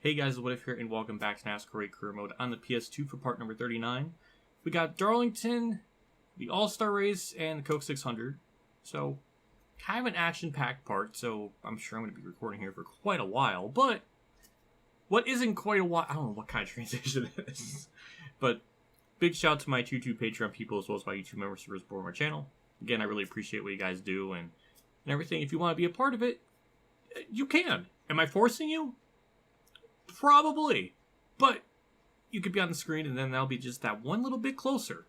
Hey guys, it's WhatiFRacing here, and welcome back to NASCAR Career Mode on the PS2 for part number 39. We got Darlington, the All-Star Race, and the Coke 600. So, kind of an action-packed part, so I'm sure I'm going to be recording here for quite a while. But, what isn't quite a while, I don't know what kind of transition it is. But, big shout out to my YouTube Patreon people as well as my YouTube members who support my channel. Again, I really appreciate what you guys do and everything. If you want to be a part of it, you can. Am I forcing you? Probably. But you could be on the screen and then that'll be just that one little bit closer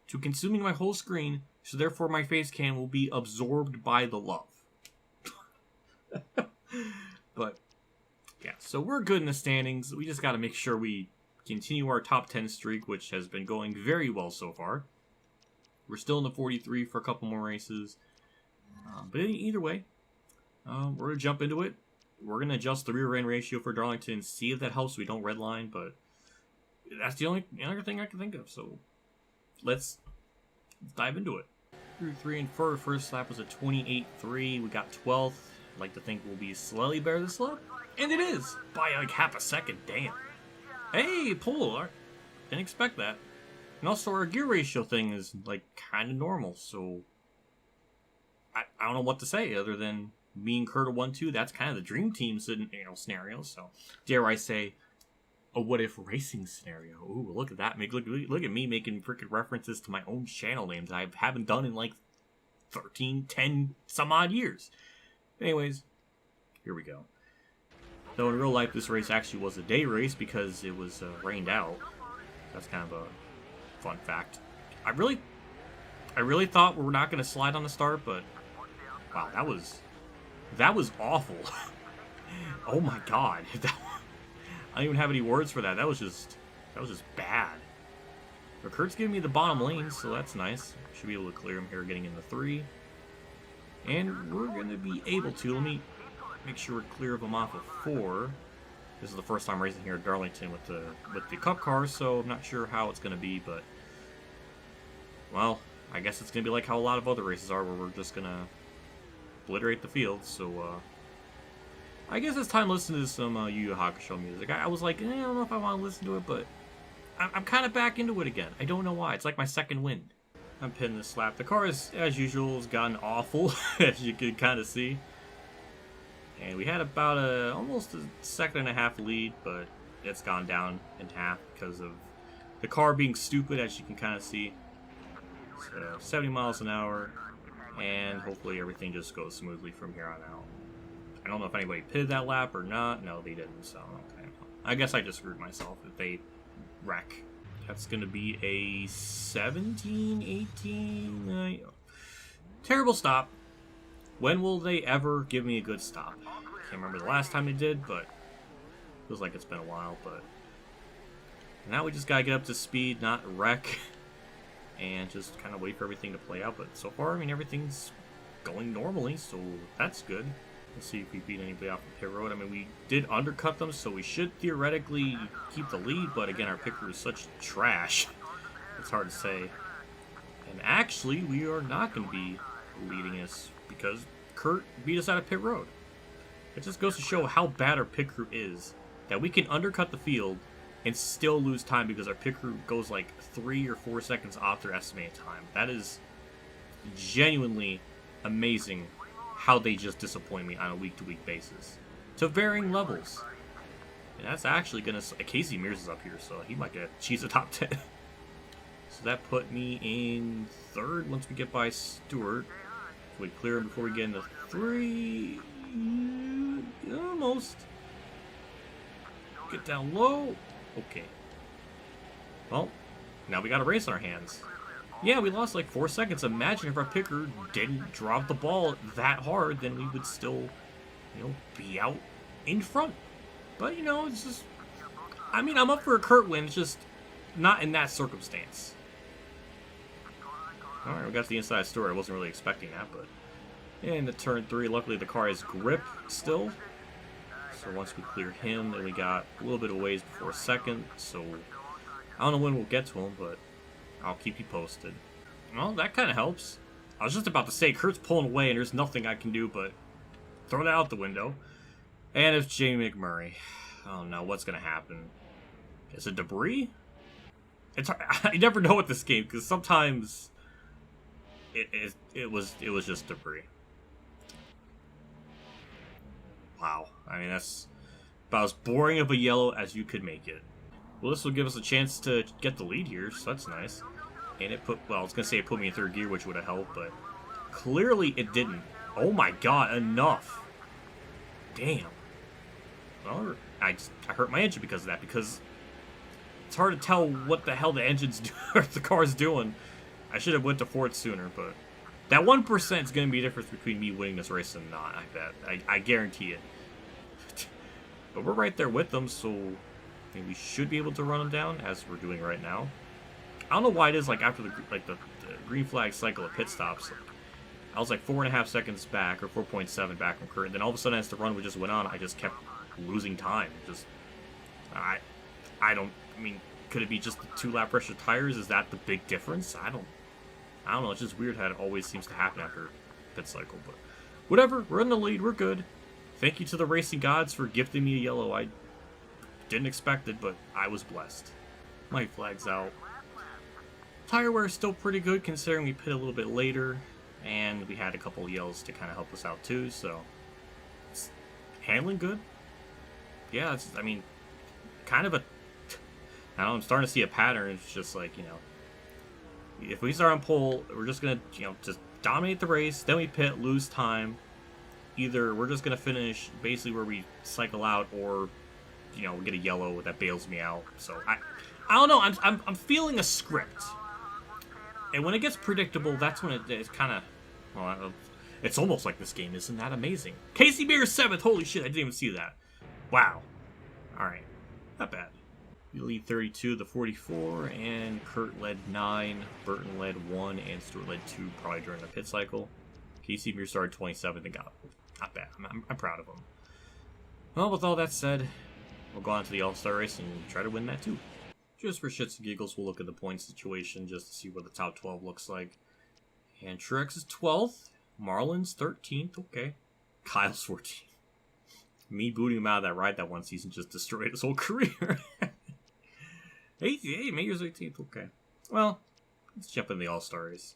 to consuming my whole screen, so therefore my face cam will be absorbed by the love. But, yeah, so we're good in the standings. We just got to make sure we continue our top 10 streak, which has been going very well so far. We're still in the 43 for a couple more races. But either way, we're going to jump into it. We're going to adjust the rear end ratio for Darlington, see if that helps so we don't redline, but that's the only other thing I can think of. So let's dive into it. Through 3 and 4, first lap was a 28.3. We got 12th. I'd like to think we'll be slightly better this lap. And it is! By like half a second, damn. Hey, pull! Didn't expect that. And also our gear ratio thing is like kind of normal, so I don't know what to say other than me and Kurt are 1-2. That's kind of the dream team scenario. So, dare I say, a WhatiFRacing scenario. Ooh, look at that! Look at me making freaking references to my own channel names I haven't done in like 10 some odd years. Anyways, here we go. Though in real life, this race actually was a day race because it was rained out. That's kind of a fun fact. I really thought we were not going to slide on the start, but wow, that was awful. Oh my god. I don't even have any words for that. That was just bad. But Kurt's giving me the bottom lane, so that's nice. Should be able to clear him here getting in the 3. And we're going to be able to. Let me make sure we're clear of him off of 4. This is the first time racing here at Darlington with the Cup cars, so I'm not sure how it's going to be, but well, I guess it's going to be like how a lot of other races are, where we're just going to obliterate the field. So I guess it's time to listen to some Yu Yu Hakusho music. I was like, I don't know if I want to listen to it, but I'm kind of back into it again. I don't know why. It's like my second wind. I'm pinning this lap. The car, as usual, has gotten awful, as you can kind of see. And we had about almost a second and a half lead, but it's gone down in half because of the car being stupid, as you can kind of see. So 70 miles an hour, and hopefully everything just goes smoothly from here on out. I don't know if anybody pitted that lap or not. No, they didn't, so okay. I guess I just screwed myself if they wreck. That's going to be a 17, 18... terrible stop. When will they ever give me a good stop? I can't remember the last time they did, but feels like it's been a while. But now we just gotta get up to speed, not wreck, and just kind of wait for everything to play out. But so far, I mean, everything's going normally, so that's good. Let's see if we beat anybody off the pit road. I mean, we did undercut them, so we should theoretically keep the lead. But again, our pit crew is such trash. It's hard to say. And actually, we are not going to be leading us because Kurt beat us out of pit road. It just goes to show how bad our pit crew is, that we can undercut the field and still lose time because our pit crew goes like 3 or 4 seconds off their estimated time. That is genuinely amazing how they just disappoint me on a week-to-week basis, to varying levels. And that's actually gonna... Casey Mears is up here, so he might get cheese a top 10. So that put me in 3rd once we get by Stewart. We clear him before we get into 3. Almost. Get down low. Okay. Well, now we got a race on our hands. Yeah, we lost like 4 seconds. Imagine if our picker didn't drop the ball that hard, then we would still, be out in front. But, it's just... I mean, I'm up for a Kurt win. It's just not in that circumstance. Alright, we got to the inside story. I wasn't really expecting that, but... And the turn 3, luckily the car has grip still. So once we clear him, then we got a little bit of ways before 2nd. So I don't know when we'll get to him, but I'll keep you posted. Well, that kind of helps. I was just about to say, Kurt's pulling away and there's nothing I can do but throw that out the window. And it's Jamie McMurray. Oh no, what's gonna happen? Is it debris? It's hard. I never know with this game because sometimes it was just debris. Wow, I mean that's about as boring of a yellow as you could make it. Well, this will give us a chance to get the lead here, so that's nice. And it put, well, I was gonna say it put me in third gear, which would have helped, but clearly it didn't. Oh my god, enough! Damn. Well, I hurt my engine because of that, because it's hard to tell what the hell the engine's or the car's doing. I should have went to fourth sooner, but that 1% is going to be the difference between me winning this race and not. I bet. I guarantee it. But we're right there with them, so I think we should be able to run them down, as we're doing right now. I don't know why it is, like, after the green flag cycle of pit stops, I was like 4.5 seconds back, or 4.7 back from current. Then all of a sudden, as the run just went on, I just kept losing time. Just, I mean, could it be just the 2-lap pressure tires? Is that the big difference? I don't know. It's just weird how it always seems to happen after pit cycle. But whatever, we're in the lead. We're good. Thank you to the racing gods for gifting me a yellow. I didn't expect it, but I was blessed. My flag's out. Tire wear is still pretty good considering we pit a little bit later, and we had a couple of yellows to kind of help us out too. So it's handling good. Yeah, it's, I mean, kind of a. I don't know, I'm starting to see a pattern. It's just like, you know, if we start on pole, we're just gonna, you know, just dominate the race. Then we pit, lose time. Either we're just gonna finish basically where we cycle out, or you know, we get a yellow that bails me out. So I don't know. I'm feeling a script, and when it gets predictable, that's when it's kind of, well, it's almost like this game isn't that amazing. Casey Beer 7th. Holy shit! I didn't even see that. Wow. All right, not bad. We lead 32 to 44, and Kurt led 9, Burton led 1, and Stewart led 2 probably during the pit cycle. Casey Beer started 27th and got not bad. I'm proud of him. Well, with all that said, we'll go on to the All-Star race and try to win that too. Just for shits and giggles, we'll look at the point situation just to see what the top 12 looks like. And Truex is 12th, Marlin's 13th, okay. Kyle's 14th. Me booting him out of that ride that one season just destroyed his whole career. Hey, Mayor's 18th, okay. Well, let's jump in the All-Star race.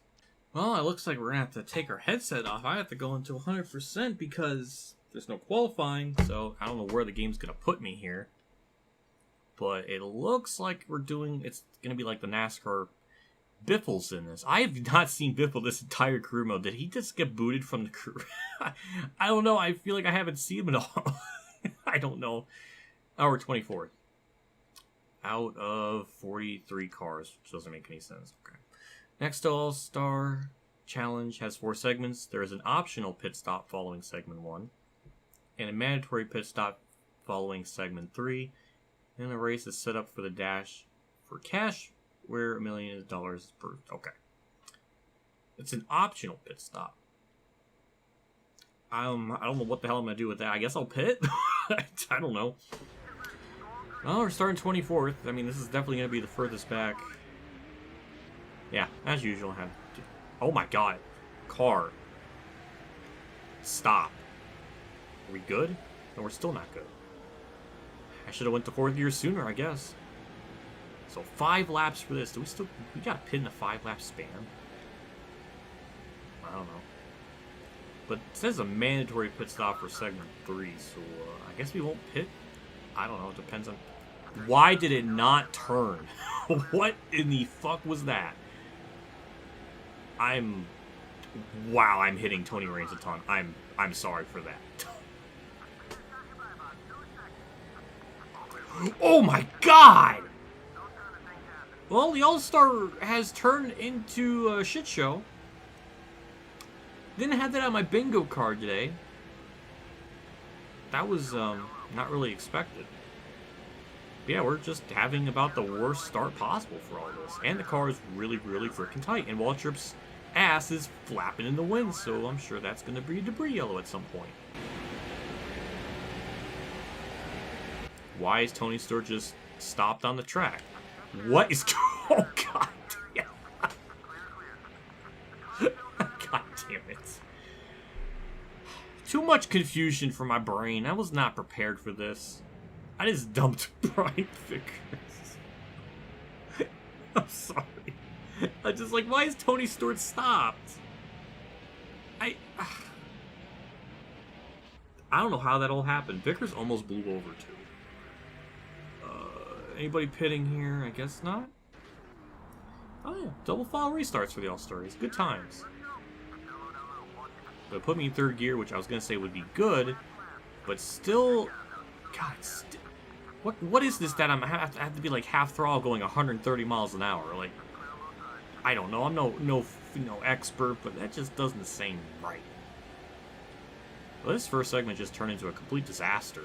Well, it looks like we're going to have to take our headset off. I have to go into 100% because there's no qualifying, so I don't know where the game's going to put me here. But it looks like we're doing, it's going to be like the NASCAR. Biffle's in this. I have not seen Biffle this entire career mode. Did he just get booted from the career? I don't know. I feel like I haven't seen him at all. I don't know. Oh, we're 24th. Out of 43 cars, which doesn't make any sense. Okay. Next All-Star Challenge has 4 segments. There is an optional pit stop following segment 1, and a mandatory pit stop following segment 3. And the race is set up for the dash for cash, where $1 million is per. Okay. It's an optional pit stop. I don't know what the hell I'm gonna do with that. I guess I'll pit. I don't know. Oh, we're starting 24th. I mean, this is definitely going to be the furthest back. Yeah, as usual. Oh my god. Car. Stop. Are we good? No, we're still not good. I should have went to 4th gear sooner, I guess. So 5 laps for this. We got to pit in a 5-lap span? I don't know. But it says a mandatory pit stop for segment 3, so I guess we won't pit. I don't know, it depends on... Why did it not turn? What in the fuck was that? Wow, I'm hitting Tony Raines a ton. I'm sorry for that. Oh my god! Well, the All-Star has turned into a shit show. Didn't have that on my bingo card today. That was, not really expected. But yeah, we're just having about the worst start possible for all this. And the car is really, really freaking tight. And Waltrip's ass is flapping in the wind, so I'm sure that's going to be debris yellow at some point. Why is Tony Stewart just stopped on the track? What is... Oh, god damn. God damn it. Too much confusion for my brain. I was not prepared for this. I just dumped Brian Vickers. I'm sorry. I just like, why is Tony Stewart stopped? I don't know how that all happened. Vickers almost blew over too. Anybody pitting here? I guess not. Oh yeah, double file restarts for the All-Stars. Good times. But put me in third gear, which I was gonna say would be good, but still, God, what is this that I have to be like half throttle going 130 miles an hour? Like, I don't know. I'm no expert, but that just doesn't seem right. Well, this first segment just turned into a complete disaster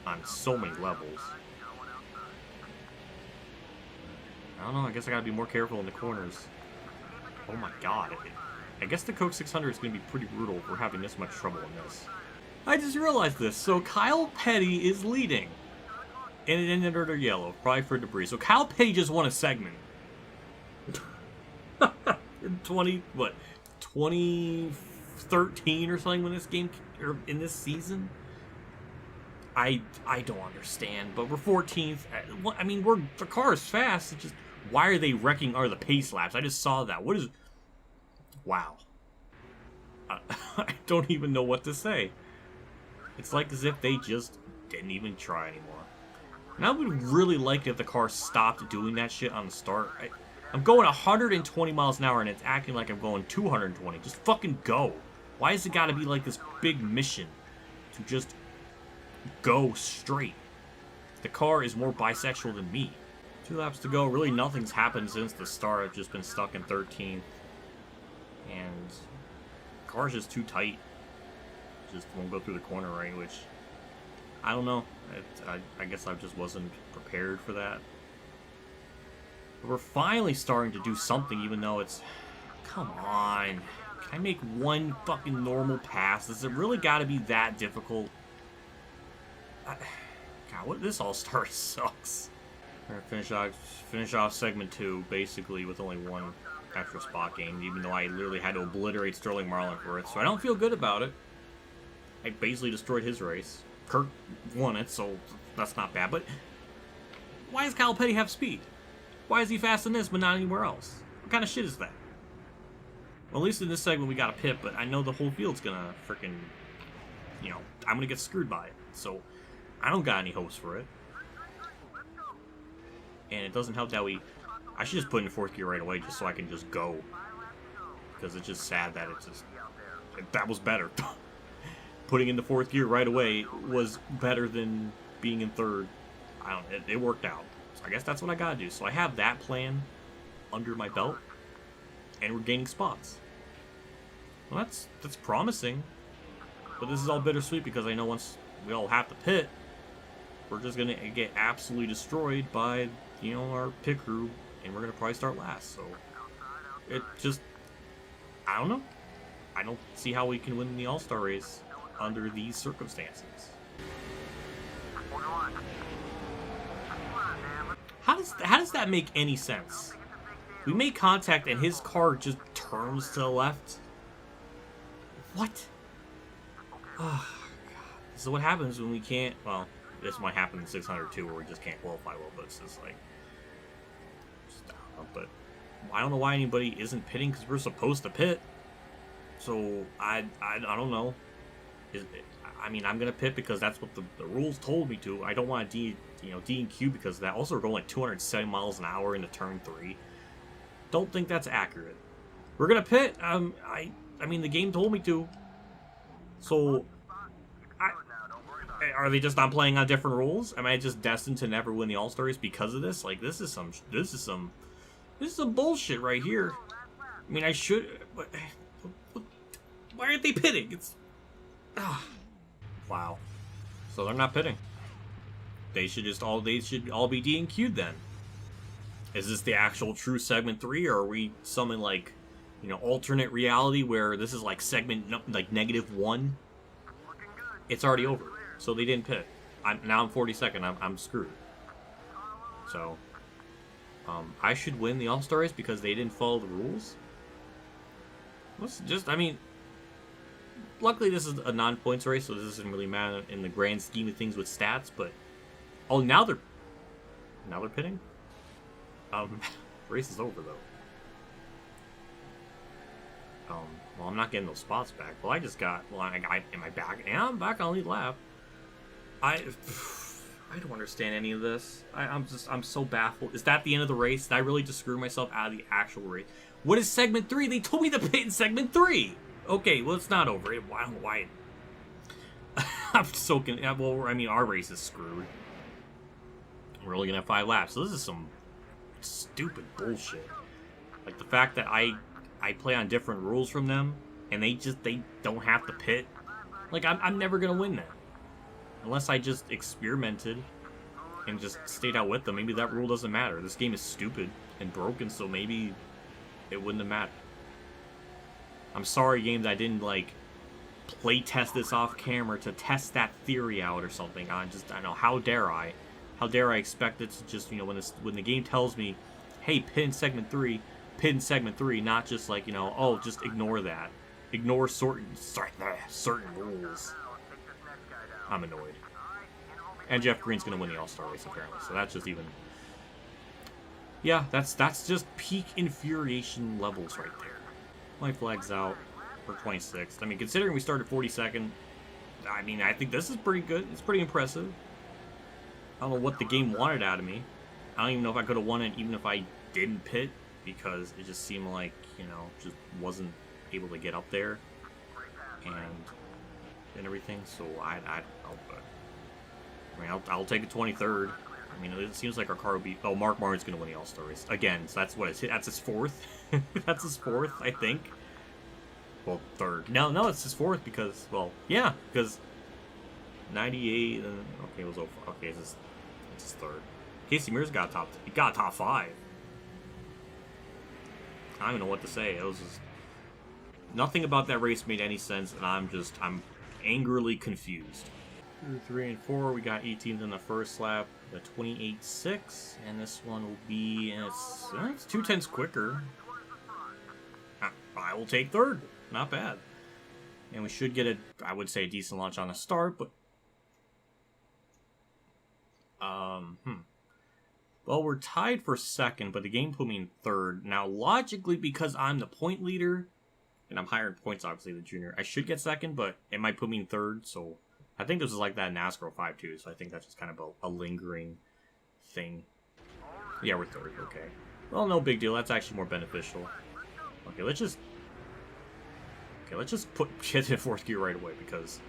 on so many levels. I don't know, I guess I gotta be more careful in the corners. Oh my god. I guess the Coke 600 is gonna be pretty brutal if we're having this much trouble in this. I just realized this. So Kyle Petty is leading. And it ended under yellow, probably for debris. So Kyle Petty just won a segment. In 2013 or something when this game, or in this season? I don't understand, but we're 14th. I mean, the car is fast. It's just, why are they wrecking the pace laps? I just saw that. What is... Wow. I don't even know what to say. It's like as if they just didn't even try anymore. And I would really like it if the car stopped doing that shit on the start. I'm going 120 miles an hour and it's acting like I'm going 220. Just fucking go. Why has it got to be like this big mission to just go straight? The car is more bisexual than me. 2 laps to go. Really nothing's happened since the start. I've just been stuck in 13th. And the car's just too tight. Just won't go through the corner right, which I don't know. I guess I just wasn't prepared for that. But we're finally starting to do something, even though it's... Come on. Can I make one fucking normal pass? Does it really gotta be that difficult? God, this All-Star sucks. We're gonna finish off segment 2, basically, with only one extra spot gained, even though I literally had to obliterate Sterling Marlin for it, so I don't feel good about it. I basically destroyed his race. Kirk won it, so that's not bad, but why does Kyle Petty have speed? Why is he fast in this, but not anywhere else? What kind of shit is that? Well, at least in this segment we got a pit, but I know the whole field's gonna frickin', I'm gonna get screwed by it, so I don't got any hopes for it. And it doesn't help that I should just put in 4th gear right away just so I can just go. Because it's just sad that that was better. Putting in the 4th gear right away was better than being in 3rd. It worked out. So I guess that's what I gotta do. So I have that plan under my belt. And we're gaining spots. Well, that's promising. But this is all bittersweet because I know once we all have to pit, we're just gonna get absolutely destroyed by, our pit crew, and we're gonna probably start last. So it just, I don't know. I don't see how we can win the All-Star race under these circumstances. How does that make any sense? We make contact and his car just turns to the left. What? Oh, God. This is what happens when we can't... Well, this might happen in 600 too, where we just can't qualify well, but it's just like... But I don't know why anybody isn't pitting, because we're supposed to pit. So, I don't know. I'm going to pit because that's what the rules told me to. I don't want to D and Q because of that. Also, we're going like 270 miles an hour into turn 3. Don't think that's accurate. We're going to pit. I mean, the game told me to. So, are they just not playing on different rules? Am I just destined to never win the All-Stars because of this? Like, this is some bullshit right here. I mean, I should... But, why aren't they pitting? It's... Wow. So they're not pitting. They should all be D and Q'd then. Is this the actual true segment 3, or are we something like, alternate reality where this is like segment like -1? It's already over, so they didn't pit. I'm 42nd. I'm screwed. So, I should win the All-Star race because they didn't follow the rules. Luckily this is a non-points race, so this doesn't really matter in the grand scheme of things with stats. But Oh, now they're pitting? Race is over, though. Well, I'm not getting those spots back. Well, I just got... Well, am I back? Yeah, I'm back on lead lap. I don't understand any of this. I'm so baffled. Is that the end of the race? Did I really just screw myself out of the actual race? What is segment 3? They told me to pit in segment 3! Okay, well, it's not over. Why? I'm so... Well, I mean, our race is screwed. We're only gonna have 5 laps. So this is some stupid bullshit. Like, the fact that I play on different rules from them, and they don't have to pit. Like, I'm never gonna win that. Unless I just experimented and just stayed out with them. Maybe that rule doesn't matter. This game is stupid and broken, so maybe it wouldn't have mattered. I'm sorry, game, that I didn't, like, play test this off camera to test that theory out or something. I don't know, how dare I? How dare I expect it to just, you know, when the game tells me, hey, pit in segment 3, not just like, you know, oh, just ignore that. Ignore certain rules. I'm annoyed. And Jeff Green's gonna win the All-Star race, apparently, so that's just even... Yeah, that's just peak infuriation levels right there. My flag's out for 26th. I mean, considering we started 42nd, I mean, I think this is pretty good. It's pretty impressive. I don't know what the game wanted out of me. I don't even know if I could have won it even if I didn't pit, because it just seemed like, you know, just wasn't able to get up there and everything. So I'll take a 23rd. I mean, it seems like our car will be... Oh, Mark Martin's going to win the All-Star race. Again, so that's what it's... That's his 4th. That's his 4th, I think. Well, 3rd. No, it's his 4th because... Well, yeah, because... 98... okay, it was over. Okay, it's his 3rd. Casey Mears got top... He got top 5. I don't even know what to say. It was just... Nothing about that race made any sense, and I'm angrily confused. 2, 3, and 4, we got 18th in the first lap, the 28.6, and this one will be, it's 2/10 quicker. I will take 3rd, not bad. And we should get I would say a decent launch on the start, but, well, we're tied for 2nd, but the game put me in 3rd. Now, logically, because I'm the point leader, and I'm higher in points, obviously, than Junior, I should get 2nd, but it might put me in 3rd, so... I think this is like that in NASCAR 5 too, so I think that's just kind of a lingering thing. Yeah, we're 3rd, okay. Well, no big deal, that's actually more beneficial. Okay, let's just get in 4th gear right away, because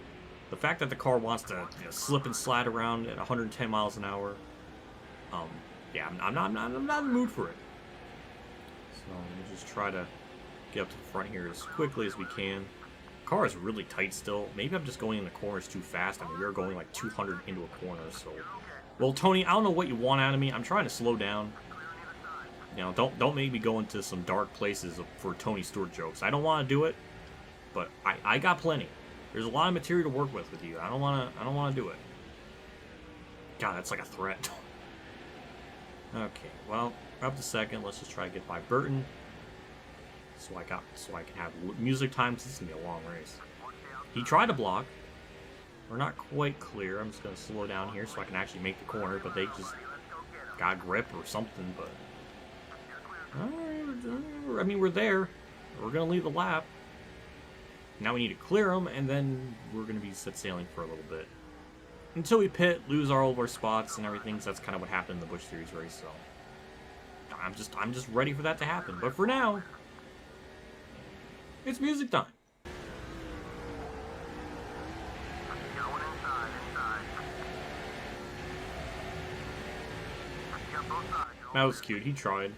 the fact that the car wants to, you know, slip and slide around at 110 miles an hour, yeah, I'm not in the mood for it. So let me just try to get up to the front here as quickly as we can. Car is really tight still. Maybe I'm just going in the corners too fast. I mean, we were going like 200 into a corner, so... Well, Tony, I don't know what you want out of me. I'm trying to slow down. You know, don't make me go into some dark places for Tony Stewart jokes. I don't want to do it, but I got plenty. There's a lot of material to work with you. I don't want to do it. God, that's like a threat. Okay, well, we're up to 2nd. Let's just try to get by Burton. So I can have music time, since it's going to be a long race. He tried to block. We're not quite clear. I'm just going to slow down here so I can actually make the corner, but they just got grip or something, but... I mean, we're there. We're going to leave the lap. Now we need to clear them, and then we're going to be set sailing for a little bit. Until we pit, lose all of our spots and everything, so that's kind of what happened in the Busch Series race, so... I'm just ready for that to happen, but for now... It's music time. That was cute. He tried.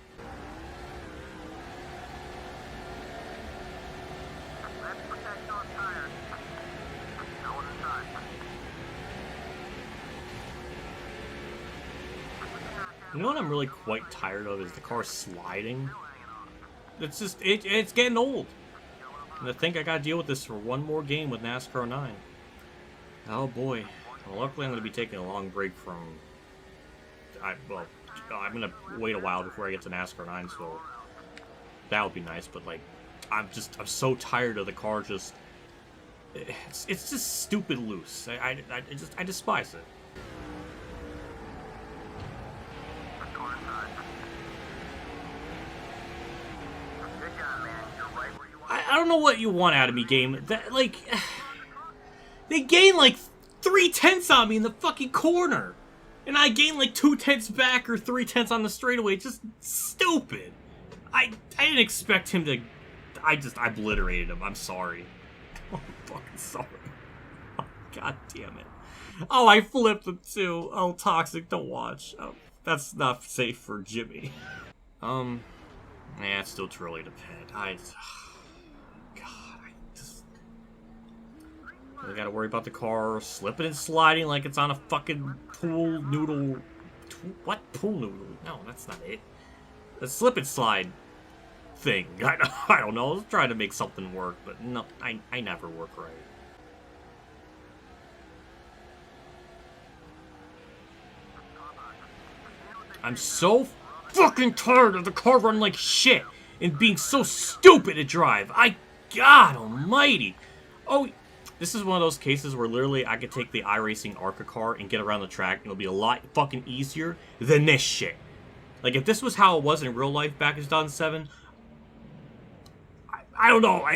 You know what I'm really quite tired of is the car sliding. It's just, it's getting old. And I think I gotta deal with this for one more game with NASCAR 9. Oh boy. Well, luckily I'm gonna be taking a long break from... I'm gonna wait a while before I get to NASCAR 9, so... That would be nice, but like... I'm so tired of the car just... It's just stupid loose. I despise it. don't know what you want out of me, game. That, like, they gain like 3/10 on me in the fucking corner. And I gain like 2/10 back or 3/10 on the straightaway. It's just stupid. I didn't expect him to... I obliterated him. I'm sorry. I'm fucking sorry. Oh, God damn it. Oh, I flipped him too. Oh, Toxic, don't watch. Oh, that's not safe for Jimmy. Yeah, it's still too early to pet. I gotta worry about the car slipping and sliding like it's on a fucking pool noodle. What? Pool noodle? No, that's not it. The slip and slide thing. I don't know. I was trying to make something work, but no, I never work right. I'm so fucking tired of the car running like shit and being so stupid to drive. God almighty. Oh, this is one of those cases where literally I could take the iRacing ARCA car and get around the track and it'll be a lot fucking easier than this shit. Like, if this was how it was in real life back in 2007, I don't know.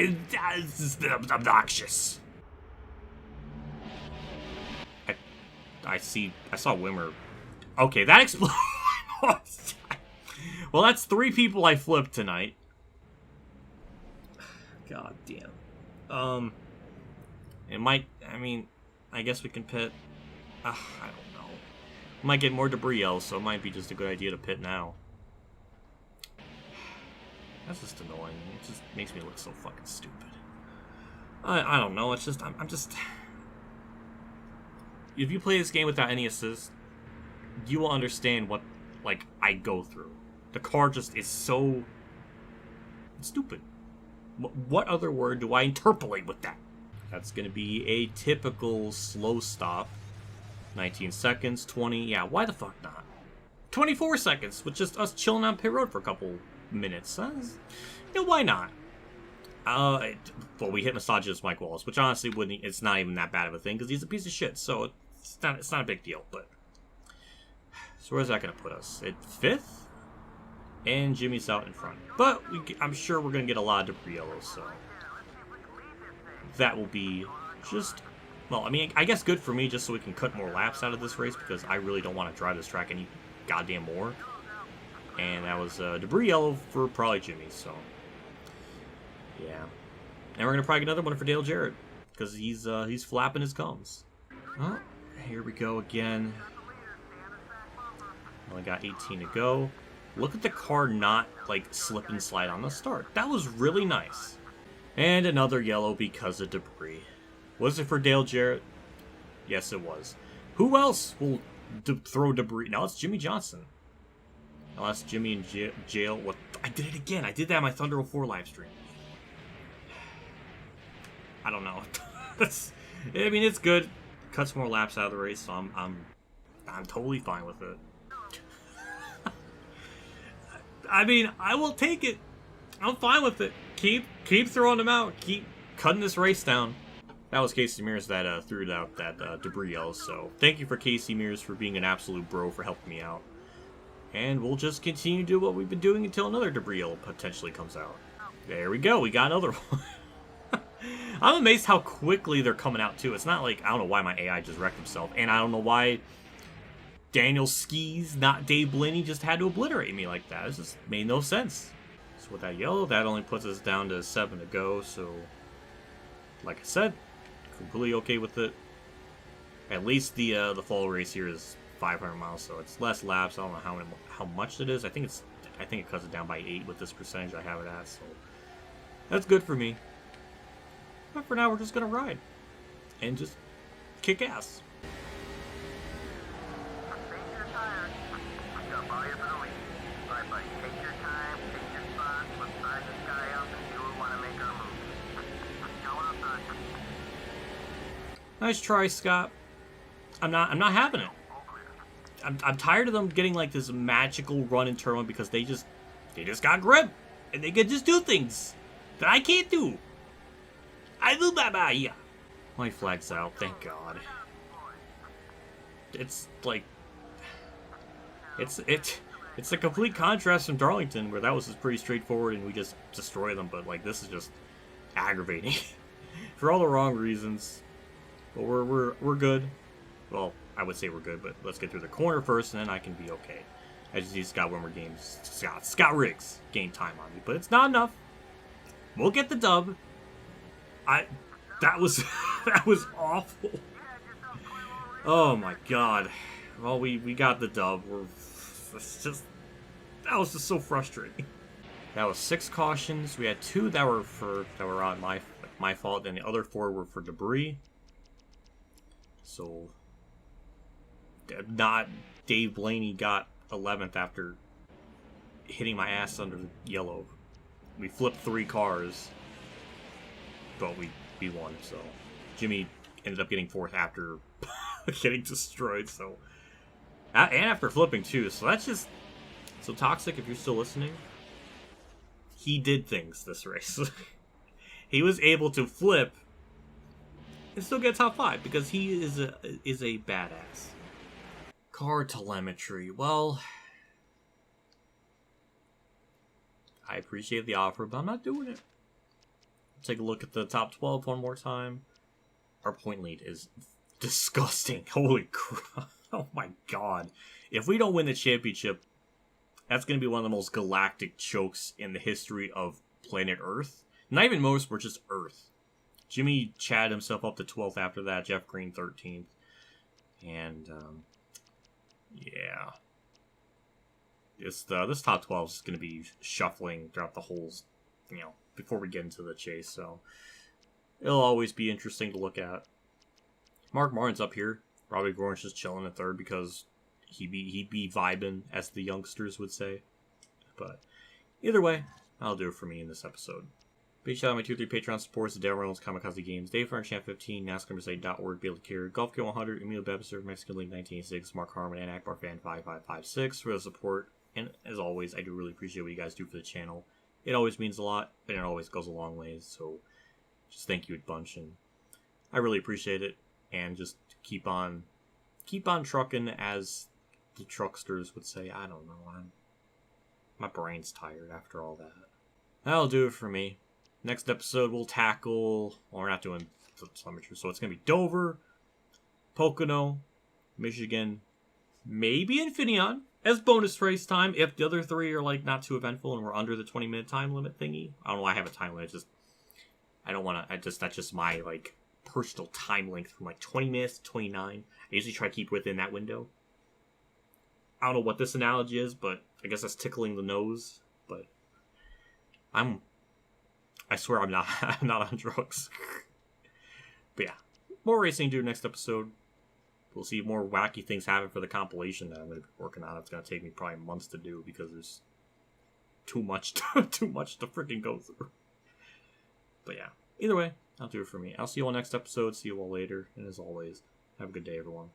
This is obnoxious. I saw Wimmer. Okay, that exploded. Well, that's 3 people I flipped tonight. God damn. It might, I mean, I guess we can pit. I don't know. We might get more debris else, so it might be just a good idea to pit now. That's just annoying. It just makes me look so fucking stupid. I don't know. It's just, I'm just... If you play this game without any assist, you will understand what, like, I go through. The car just is so... stupid. What other word do I interpolate with that? That's going to be a typical slow stop. 19 seconds, 20, yeah, why the fuck not? 24 seconds with just us chilling on pit road for a couple minutes. Yeah, why not? Well, we hit Massage's Mike Wallace, which honestly wouldn't, it's not even that bad of a thing, because he's a piece of shit, so it's not a big deal, but... So where's that going to put us? At 5th? And Jimmy's out in front. But I'm sure we're going to get a lot of debris yellows, so... That will be just... Well, I mean, I guess good for me just so we can cut more laps out of this race, because I really don't want to drive this track any goddamn more. And that was debris yellow for probably Jimmy, so... Yeah. And we're going to probably get another one for Dale Jarrett, because he's flapping his gums. Oh, here we go again. Only got 18 to go. Look at the car not, like, slip and slide on the start. That was really nice. And another yellow because of debris. Was it for Dale Jarrett? Yes, it was. Who else will throw debris? Now it's Jimmy Johnson. Now that's Jimmy in jail. What? I did it again. I did that on my Thunder 04 live stream. I don't know. I mean, it's good. Cuts more laps out of the race, so I'm totally fine with it. I mean, I will take it. I'm fine with it. Keep throwing them out. Keep cutting this race down. That was Casey Mears that threw out that debris yellow. So thank you for Casey Mears for being an absolute bro for helping me out. And we'll just continue to do what we've been doing until another debris yellow potentially comes out. There we go. We got another one. I'm amazed how quickly they're coming out too. It's not like, I don't know why my AI just wrecked himself. And I don't know why Daniel Skis, not Dave Blaney, just had to obliterate me like that. It just made no sense. So with that yellow, that only puts us down to 7 to go. So, like I said, completely okay with it. At least the fall race here is 500 miles, so it's less laps. I don't know how much it is. I think it cuts it down by 8 with this percentage I have it at. So that's good for me. But for now, we're just gonna ride and just kick ass. Nice try, Scott. I'm not having it. I'm tired of them getting like this magical run in turn one because they just got grip and they can just do things that I can't do. I do bye. Yeah. My flag's out, thank God. It's like it's a complete contrast from Darlington where that was just pretty straightforward and we just destroy them, but like this is just aggravating for all the wrong reasons. But we're good. Well, I would say we're good, but let's get through the corner first, and then I can be okay. I just need Scott Wimmer games. Scott Riggs game time on me, but it's not enough. We'll get the dub. That was that was awful. Oh my god. Well, we got the dub. That was just so frustrating. That was 6 cautions. We had 2 that were on my fault, and the other 4 were for debris. So, not Dave Blaney got 11th after hitting my ass under the yellow. We flipped 3 cars, but we won. So, Jimmy ended up getting 4th after getting destroyed. So, and after flipping too. So that's just so Toxic. If you're still listening, he did things this race. He was able to flip and still get top 5 because he is a badass. Car telemetry. Well, I appreciate the offer, but I'm not doing it. Take a look at the top 12 one more time. Our point lead is disgusting. Holy crap. Oh my god. If we don't win the championship, that's going to be one of the most galactic chokes in the history of planet Earth. Not even motorsport, just Earth. Jimmy chatted himself up to 12th after that. Jeff Green 13th. And, yeah. This top 12 is going to be shuffling throughout the holes, before we get into the chase. So, it'll always be interesting to look at. Mark Martin's up here. Robbie Gorn's just chilling in 3rd because he'd be vibing, as the youngsters would say. But either way, that'll do it for me in this episode. Big shout out to my 2-3 Patreon supporters: Dale Reynolds, Kamikazegames, Dave Farn, Champ 15, NASCAR.org, Bailey Carey, Golf K 100, EmilioBebzer, Mexican League 1986, Mark Harman, and Akbar Fan 5556 for the support. And as always, I do really appreciate what you guys do for the channel. It always means a lot, and it always goes a long ways. So just thank you a bunch, and I really appreciate it. And just keep on trucking, as the trucksters would say. I don't know. My brain's tired after all that. That'll do it for me. Next episode we'll tackle. Well, we're not doing the telemetry, so it's gonna be Dover, Pocono, Michigan, maybe Infineon as bonus race time if the other 3 are not too eventful and we're under the 20-minute time limit thingy. I don't know why I have a time limit. I don't want to. That's just my personal time length from 20 minutes to 29. I usually try to keep within that window. I don't know what this analogy is, but I guess that's tickling the nose. But I swear I'm not I'm not on drugs. But yeah, more racing to do next episode. We'll see more wacky things happen for the compilation that I'm going to be working on. It's going to take me probably months to do because there's too much to freaking go through. But yeah, either way, that'll do it for me. I'll see you all next episode. See you all later. And as always, have a good day, everyone.